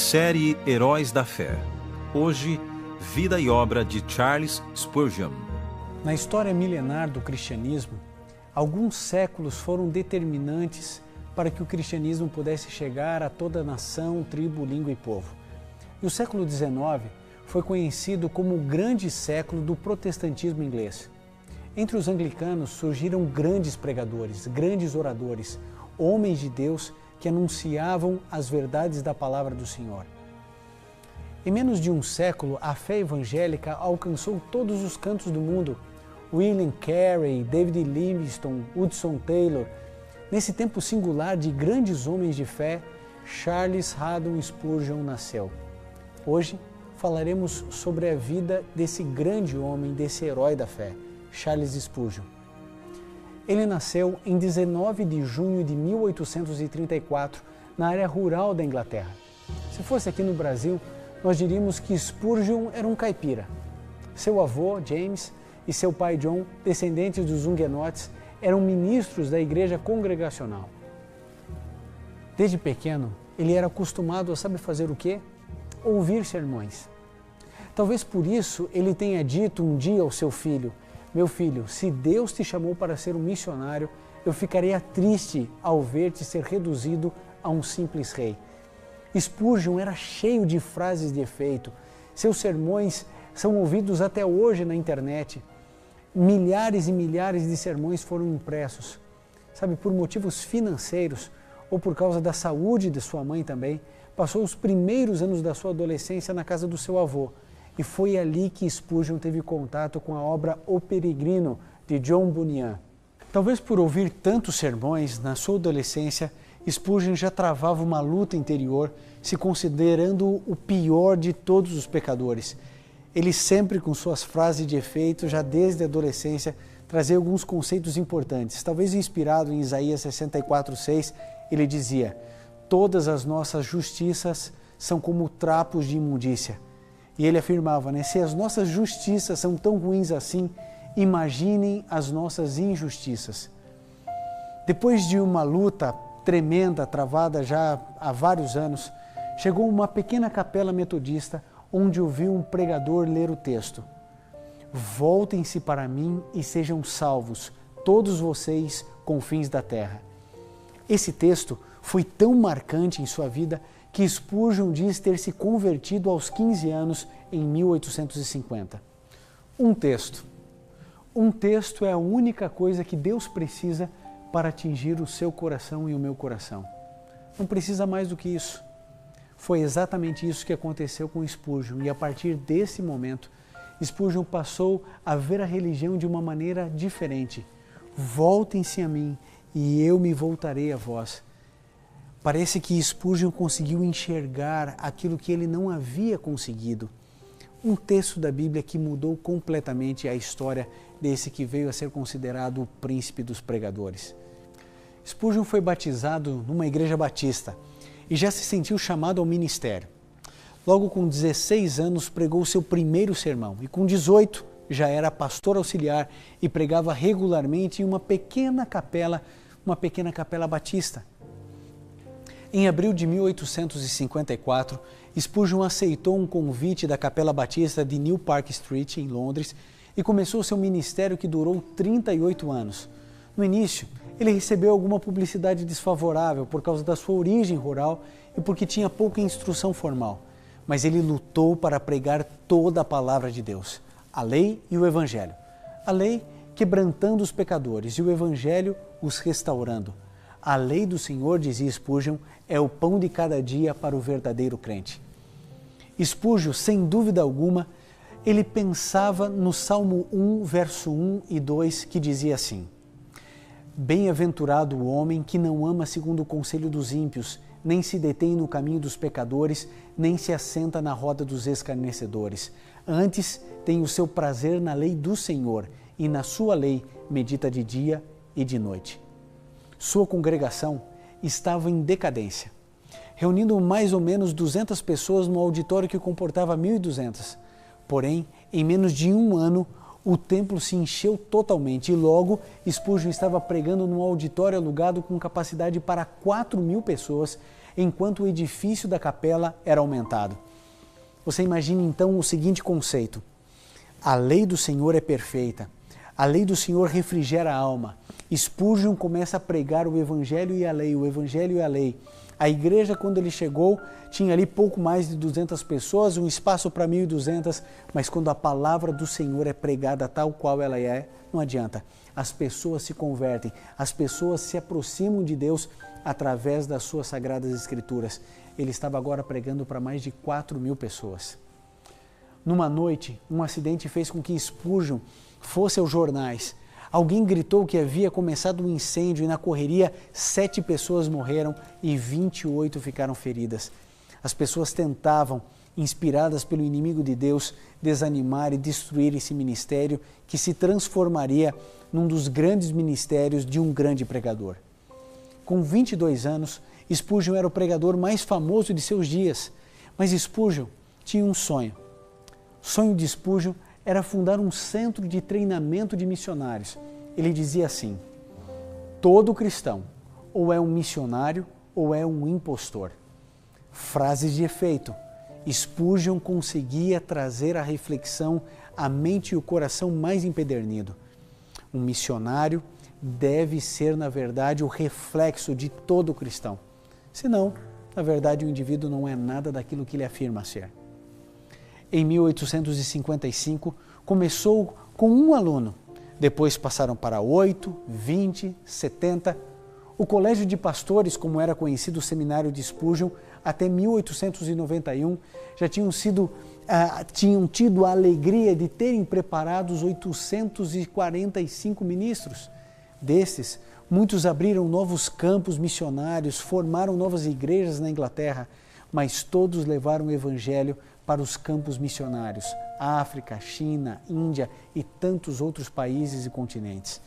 Série Heróis da Fé. Hoje, vida e obra de Charles Spurgeon. Na história milenar do cristianismo, alguns séculos foram determinantes para que o cristianismo pudesse chegar a toda nação, tribo, língua e povo. E o século XIX foi conhecido como o grande século do protestantismo inglês. Entre os anglicanos surgiram grandes pregadores, grandes oradores, homens de Deus que anunciavam as verdades da palavra do Senhor. Em menos de um século, a fé evangélica alcançou todos os cantos do mundo. William Carey, David Livingstone, Hudson Taylor. Nesse tempo singular de grandes homens de fé, Charles Haddon Spurgeon nasceu. Hoje falaremos sobre a vida desse grande homem, desse herói da fé, Charles Spurgeon. Ele nasceu em 19 de junho de 1834, na área rural da Inglaterra. Se fosse aqui no Brasil, nós diríamos que Spurgeon era um caipira. Seu avô, James, e seu pai, John, descendentes dos huguenotes, eram ministros da igreja congregacional. Desde pequeno, ele era acostumado a saber fazer o quê? Ouvir sermões. Talvez por isso ele tenha dito um dia ao seu filho: meu filho, se Deus te chamou para ser um missionário, eu ficaria triste ao ver-te ser reduzido a um simples rei. Spurgeon era cheio de frases de efeito. Seus sermões são ouvidos até hoje na internet. Milhares e milhares de sermões foram impressos. Sabe, por motivos financeiros ou por causa da saúde de sua mãe também, passou os primeiros anos da sua adolescência na casa do seu avô. E foi ali que Spurgeon teve contato com a obra O Peregrino, de John Bunyan. Talvez por ouvir tantos sermões, na sua adolescência, Spurgeon já travava uma luta interior, se considerando o pior de todos os pecadores. Ele sempre, com suas frases de efeito, já desde a adolescência, trazia alguns conceitos importantes. Talvez inspirado em Isaías 64:6, ele dizia: todas as nossas justiças são como trapos de imundícia. E ele afirmava, se as nossas justiças são tão ruins assim, imaginem as nossas injustiças. Depois de uma luta tremenda, travada já há vários anos, chegou uma pequena capela metodista onde ouviu um pregador ler o texto: voltem-se para mim e sejam salvos, todos vocês, confins da terra. Esse texto foi tão marcante em sua vida que Spurgeon diz ter se convertido aos 15 anos em 1850. Um texto é a única coisa que Deus precisa para atingir o seu coração e o meu coração. Não precisa mais do que isso. Foi exatamente isso que aconteceu com Spurgeon, e a partir desse momento, Spurgeon passou a ver a religião de uma maneira diferente. Voltem-se a mim e eu me voltarei a vós. Parece que Spurgeon conseguiu enxergar aquilo que ele não havia conseguido. Um texto da Bíblia que mudou completamente a história desse que veio a ser considerado o príncipe dos pregadores. Spurgeon foi batizado numa igreja batista e já se sentiu chamado ao ministério. Logo com 16 anos pregou seu primeiro sermão e com 18 já era pastor auxiliar e pregava regularmente em uma pequena capela batista. Em abril de 1854, Spurgeon aceitou um convite da Capela Batista de New Park Street, em Londres, e começou seu ministério que durou 38 anos. No início, ele recebeu alguma publicidade desfavorável por causa da sua origem rural e porque tinha pouca instrução formal, mas ele lutou para pregar toda a palavra de Deus, a lei e o evangelho. A lei quebrantando os pecadores e o evangelho os restaurando. A lei do Senhor, dizia Spurgeon, é o pão de cada dia para o verdadeiro crente. Spurgeon, sem dúvida alguma, ele pensava no Salmo 1, verso 1 e 2, que dizia assim: bem-aventurado o homem que não ama segundo o conselho dos ímpios, nem se detém no caminho dos pecadores, nem se assenta na roda dos escarnecedores. Antes tem o seu prazer na lei do Senhor, e na sua lei medita de dia e de noite. Sua congregação estava em decadência, reunindo mais ou menos 200 pessoas num auditório que comportava 1.200. Porém, em menos de um ano, o templo se encheu totalmente e logo Spurgeon estava pregando num auditório alugado com capacidade para 4.000 pessoas enquanto o edifício da capela era aumentado. Você imagina então o seguinte conceito: a lei do Senhor é perfeita, a lei do Senhor refrigera a alma. Spurgeon começa a pregar o Evangelho e a lei, o Evangelho e a lei. A igreja, quando ele chegou, tinha ali pouco mais de 200 pessoas, um espaço para 1.200, mas quando a palavra do Senhor é pregada tal qual ela é, não adianta. As pessoas se convertem, as pessoas se aproximam de Deus através das suas sagradas escrituras. Ele estava agora pregando para mais de 4.000 pessoas. Numa noite, um acidente fez com que Spurgeon fosse aos jornais. Alguém gritou que havia começado um incêndio e na correria 7 pessoas morreram e 28 ficaram feridas. As pessoas tentavam, inspiradas pelo inimigo de Deus, desanimar e destruir esse ministério que se transformaria num dos grandes ministérios de um grande pregador. Com 22 anos, Spurgeon era o pregador mais famoso de seus dias, mas Spurgeon tinha um sonho. O sonho de Spurgeon era fundar um centro de treinamento de missionários. Ele dizia assim: todo cristão ou é um missionário ou é um impostor. Frases de efeito. Spurgeon conseguia trazer à reflexão a mente e o coração mais empedernido. Um missionário deve ser, na verdade, o reflexo de todo cristão. Senão, na verdade, o indivíduo não é nada daquilo que ele afirma ser. Em 1855, começou com um aluno. Depois passaram para 8, 20, 70. O Colégio de Pastores, como era conhecido o seminário de Spurgeon, até 1891, já tinham tido a alegria de terem preparados 845 ministros. Desses, muitos abriram novos campos missionários, formaram novas igrejas na Inglaterra, mas todos levaram o Evangelho para os campos missionários, África, China, Índia e tantos outros países e continentes.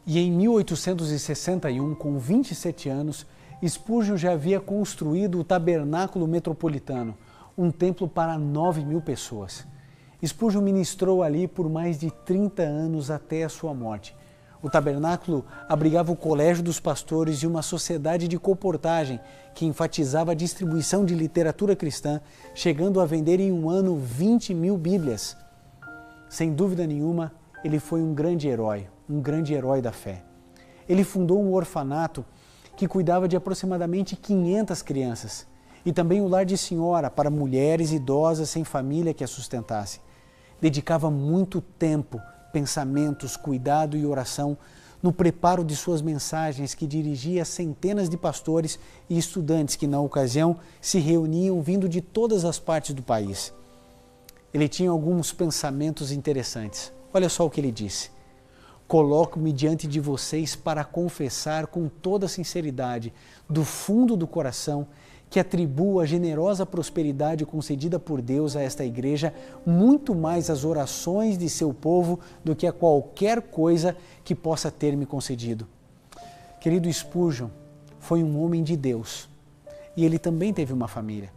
E em 1861, com 27 anos, Spurgeon já havia construído o Tabernáculo Metropolitano, um templo para 9.000 pessoas. Spurgeon ministrou ali por mais de 30 anos até a sua morte. O tabernáculo abrigava o colégio dos pastores e uma sociedade de colportagem que enfatizava a distribuição de literatura cristã, chegando a vender em um ano 20.000 Bíblias. Sem dúvida nenhuma, ele foi um grande herói da fé. Ele fundou um orfanato que cuidava de aproximadamente 500 crianças e também o lar de senhora para mulheres idosas sem família que a sustentasse. Dedicava muito tempo, pensamentos, cuidado e oração no preparo de suas mensagens que dirigia a centenas de pastores e estudantes que, na ocasião, se reuniam vindo de todas as partes do país. Ele tinha alguns pensamentos interessantes. Olha só o que ele disse: coloco-me diante de vocês para confessar com toda sinceridade, do fundo do coração, que atribuo a generosa prosperidade concedida por Deus a esta igreja muito mais às orações de seu povo do que a qualquer coisa que possa ter me concedido. Querido Spurgeon foi um homem de Deus e ele também teve uma família.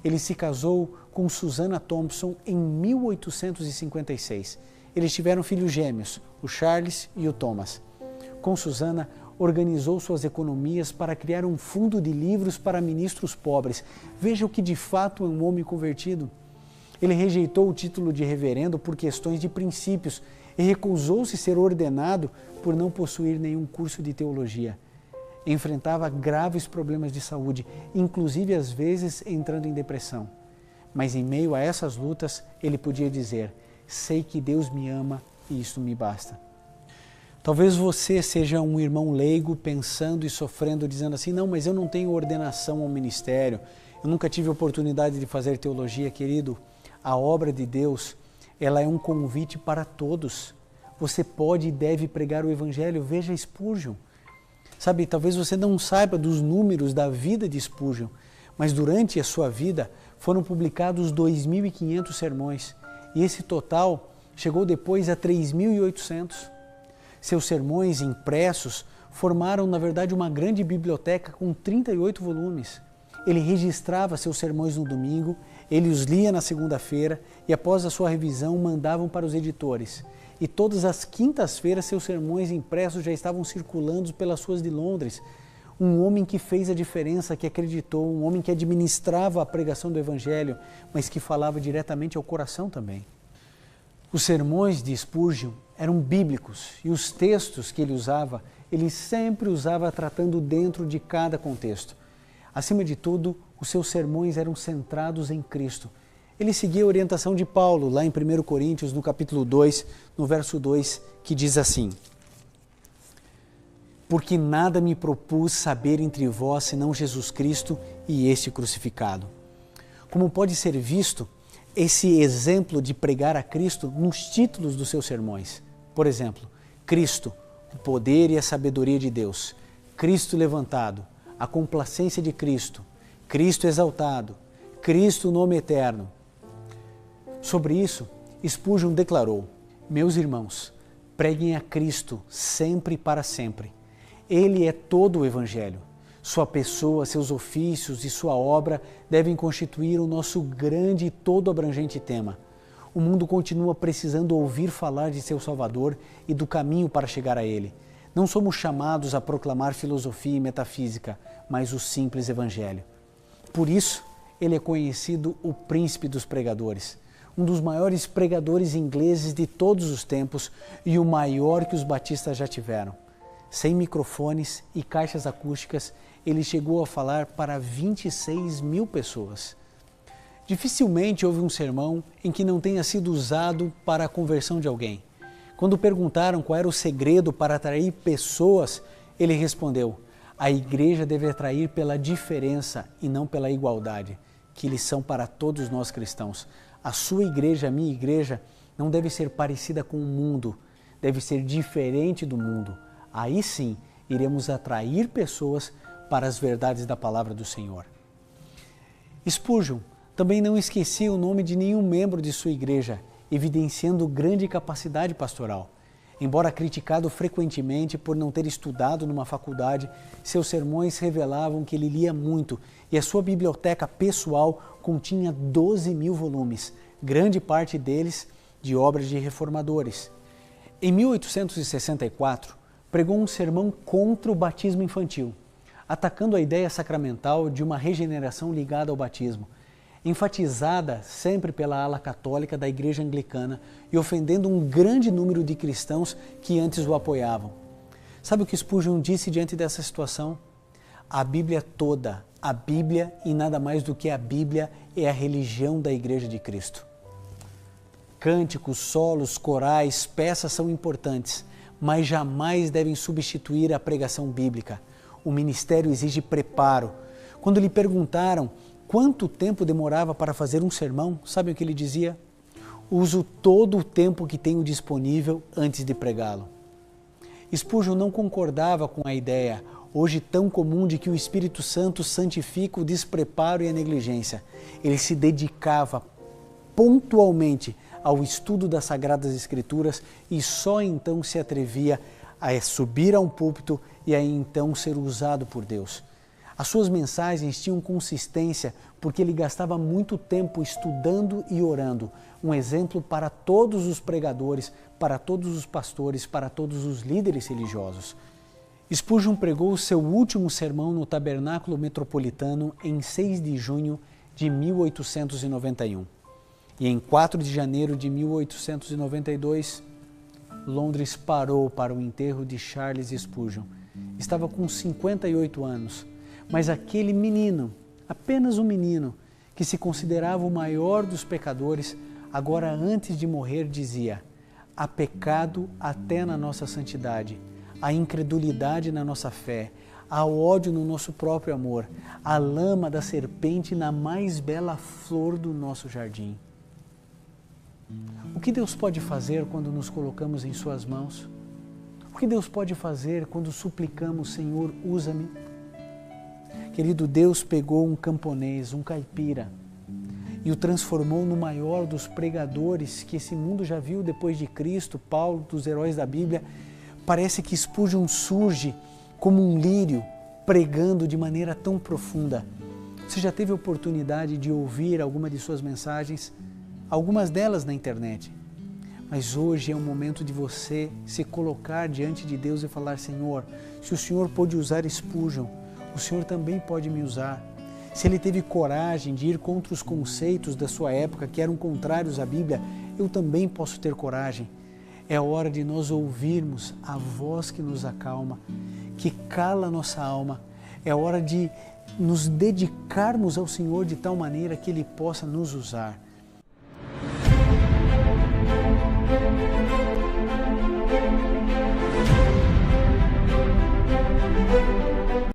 Ele se casou com Susannah Thompson em 1856. Eles tiveram filhos gêmeos, o Charles e o Thomas. Com Susannah, organizou suas economias para criar um fundo de livros para ministros pobres. Veja o que de fato é um homem convertido. Ele rejeitou o título de reverendo por questões de princípios e recusou-se ser ordenado por não possuir nenhum curso de teologia. Enfrentava graves problemas de saúde, inclusive às vezes entrando em depressão. Mas em meio a essas lutas, ele podia dizer: sei que Deus me ama e isto me basta. Talvez você seja um irmão leigo pensando e sofrendo, dizendo assim: não, mas eu não tenho ordenação ao ministério, eu nunca tive oportunidade de fazer teologia. Querido, a obra de Deus, ela é um convite para todos. Você pode e deve pregar o Evangelho. Veja Spurgeon. Sabe, talvez você não saiba dos números da vida de Spurgeon, mas durante a sua vida foram publicados 2.500 sermões e esse total chegou depois a 3.800. Seus sermões impressos formaram, na verdade, uma grande biblioteca com 38 volumes. Ele registrava seus sermões no domingo, ele os lia na segunda-feira e, após a sua revisão, mandavam para os editores. E todas as quintas-feiras seus sermões impressos já estavam circulando pelas ruas de Londres. um homem que fez a diferença, que acreditou, um homem que administrava a pregação do Evangelho, mas que falava diretamente ao coração também. Os sermões de Spurgeon eram bíblicos e os textos que ele sempre usava tratando dentro de cada contexto. Acima de tudo, os seus sermões eram centrados em Cristo. Ele seguia a orientação de Paulo, lá em 1 Coríntios, no capítulo 2, no verso 2, que diz assim: porque nada me propus saber entre vós senão Jesus Cristo e este crucificado. Como pode ser visto esse exemplo de pregar a Cristo nos títulos dos seus sermões? Por exemplo, Cristo, o poder e a sabedoria de Deus, Cristo levantado, a complacência de Cristo, Cristo exaltado, Cristo nome eterno. Sobre isso, Spurgeon declarou: meus irmãos, preguem a Cristo sempre e para sempre. Ele é todo o Evangelho. Sua pessoa, seus ofícios e sua obra devem constituir o nosso grande e todo abrangente tema. O mundo continua precisando ouvir falar de seu Salvador e do caminho para chegar a Ele. Não somos chamados a proclamar filosofia e metafísica, mas o simples Evangelho. Por isso, ele é conhecido o príncipe dos pregadores, um dos maiores pregadores ingleses de todos os tempos e o maior que os batistas já tiveram. Sem microfones e caixas acústicas, ele chegou a falar para 26 mil pessoas. Dificilmente houve um sermão em que não tenha sido usado para a conversão de alguém. Quando perguntaram qual era o segredo para atrair pessoas, ele respondeu: a igreja deve atrair pela diferença e não pela igualdade, que lição para todos nós cristãos. A sua igreja, a minha igreja, não deve ser parecida com o mundo, deve ser diferente do mundo. Aí sim, iremos atrair pessoas para as verdades da palavra do Senhor. Spurgeon também não esquecia o nome de nenhum membro de sua igreja, evidenciando grande capacidade pastoral. Embora criticado frequentemente por não ter estudado numa faculdade, seus sermões revelavam que ele lia muito e a sua biblioteca pessoal continha 12 mil volumes, grande parte deles de obras de reformadores. Em 1864, pregou um sermão contra o batismo infantil, atacando a ideia sacramental de uma regeneração ligada ao batismo, enfatizada sempre pela ala católica da Igreja Anglicana e ofendendo um grande número de cristãos que antes o apoiavam. Sabe o que Spurgeon disse diante dessa situação? A Bíblia toda, a Bíblia e nada mais do que a Bíblia é a religião da Igreja de Cristo. Cânticos, solos, corais, peças são importantes, mas jamais devem substituir a pregação bíblica. O ministério exige preparo. Quando lhe perguntaram quanto tempo demorava para fazer um sermão, sabe o que ele dizia? Uso todo o tempo que tenho disponível antes de pregá-lo. Spurgeon não concordava com a ideia, hoje tão comum, de que o Espírito Santo santifica o despreparo e a negligência. Ele se dedicava pontualmente ao estudo das Sagradas Escrituras e só então se atrevia a subir a um púlpito e a então ser usado por Deus. As suas mensagens tinham consistência porque ele gastava muito tempo estudando e orando, um exemplo para todos os pregadores, para todos os pastores, para todos os líderes religiosos. Spurgeon pregou o seu último sermão no Tabernáculo Metropolitano em 6 de junho de 1891. E em 4 de janeiro de 1892, Londres parou para o enterro de Charles Spurgeon. Estava com 58 anos, mas aquele menino, apenas um menino, que se considerava o maior dos pecadores, agora antes de morrer dizia: há pecado até na nossa santidade, há incredulidade na nossa fé, há ódio no nosso próprio amor, há lama da serpente na mais bela flor do nosso jardim. O que Deus pode fazer quando nos colocamos em suas mãos? O que Deus pode fazer quando suplicamos: Senhor, usa-me? Querido, Deus pegou um camponês, um caipira, e o transformou no maior dos pregadores que esse mundo já viu depois de Cristo, Paulo, dos heróis da Bíblia. Parece que Spurgeon surge como um lírio, pregando de maneira tão profunda. Você já teve a oportunidade de ouvir alguma de suas mensagens? Algumas delas na internet. Mas hoje é o momento de você se colocar diante de Deus e falar: Senhor, se o Senhor pôde usar Spurgeon, o Senhor também pode me usar. Se ele teve coragem de ir contra os conceitos da sua época, que eram contrários à Bíblia, eu também posso ter coragem. É hora de nós ouvirmos a voz que nos acalma, que cala a nossa alma. É hora de nos dedicarmos ao Senhor de tal maneira que Ele possa nos usar.